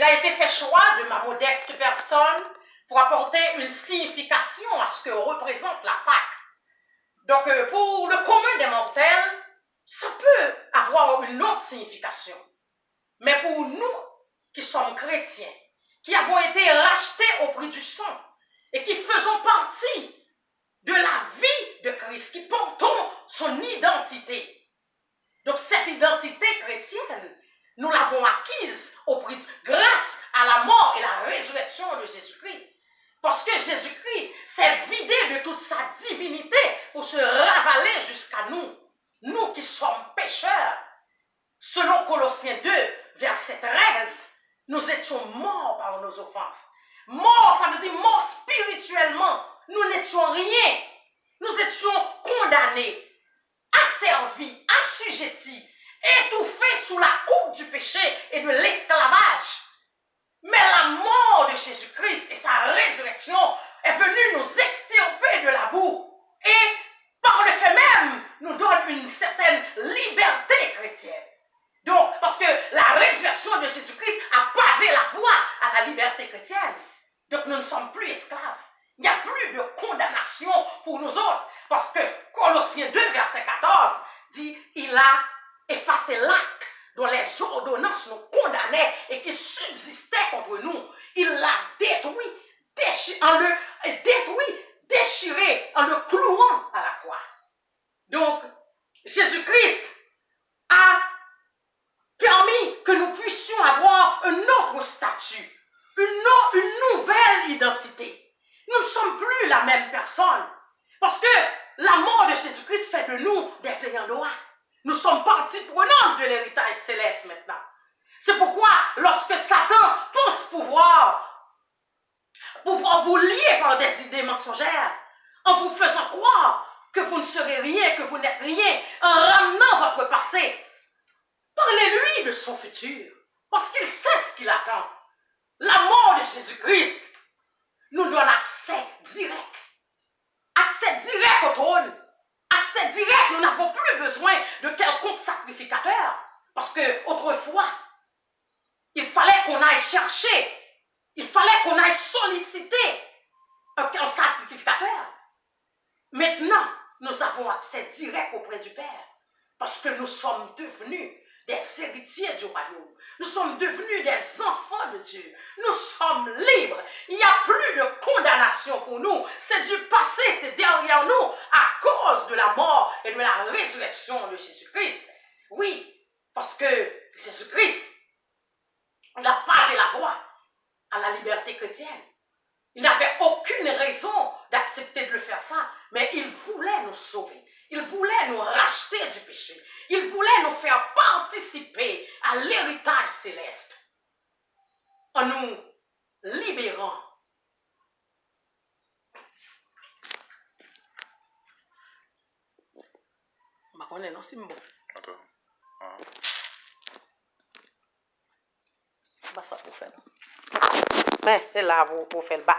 a été fait choix de ma modeste personne pour apporter une signification à ce que représente la Pâque. Donc, pour le commun des mortels, ça peut avoir une autre signification. Mais pour nous, qui sommes chrétiens, qui avons été rachetés au prix du sang, et qui faisons partie de la vie de Christ, qui portons son identité. Donc, cette identité chrétienne, nous l'avons acquise grâce à la mort et la résurrection de Jésus-Christ. Parce que Jésus-Christ s'est vidé de toute sa divinité pour se ravaler jusqu'à nous. Nous qui sommes pécheurs. Selon Colossiens 2, verset 13, nous étions morts par nos offenses. Mort, ça veut dire mort spirituellement. Nous n'étions rien. Nous étions condamnés, asservis, assujettis, étouffés sous la coupe du péché et de l'esclavage. Mais la mort de Jésus-Christ et sa résurrection est venue nous extirper de la boue et par le fait même nous donne une certaine liberté chrétienne. Donc, parce que la résurrection de Jésus-Christ a pavé la voie à la liberté chrétienne. Donc, nous ne sommes plus esclaves. Il n'y a plus de condamnation pour nous autres. Parce que Colossiens 2, verset 14 dit « Il a effacé l'acte dont les ordonnances nous condamnaient et qui subsistait contre nous. Il l'a détruit, déchiré en le clouant à la croix. » Donc, Jésus-Christ a permis que nous puissions avoir un autre statut, une nouvelle identité. Nous ne sommes plus la même personne. Parce que la mort de Jésus-Christ fait de nous des ayants droit. Nous sommes partie prenante de l'héritage céleste maintenant. C'est pourquoi, lorsque Satan pense pouvoir vous lier par des idées mensongères, en vous faisant croire que vous ne serez rien, que vous n'êtes rien, en ramenant votre passé, parlez-lui de son futur, parce qu'il sait ce qu'il attend. La mort de Jésus-Christ nous donne accès direct. Accès direct au trône. Accès direct, nous n'avons plus besoin de quelconque sacrificateur. Parce que autrefois, il fallait qu'on aille chercher, il fallait qu'on aille solliciter un sacrificateur. Maintenant, nous avons accès direct auprès du Père. Parce que nous sommes devenus des héritiers du royaume. Nous sommes devenus des enfants de Dieu. Nous sommes libres. Il n'y a plus de condamnation pour nous. C'est du passé, c'est derrière nous à cause de la mort et de la résurrection de Jésus-Christ. Oui, parce que Jésus-Christ, il a pavé la voie à la liberté chrétienne. Il n'avait aucune raison d'accepter de le faire ça, mais il voulait nous sauver. Il voulait nous racheter du péché. Il voulait nous faire participer à l'héritage céleste en nous libérant. On est non, c'est bon. Attends. Ça pour faire. Mais c'est là pour faire le bas.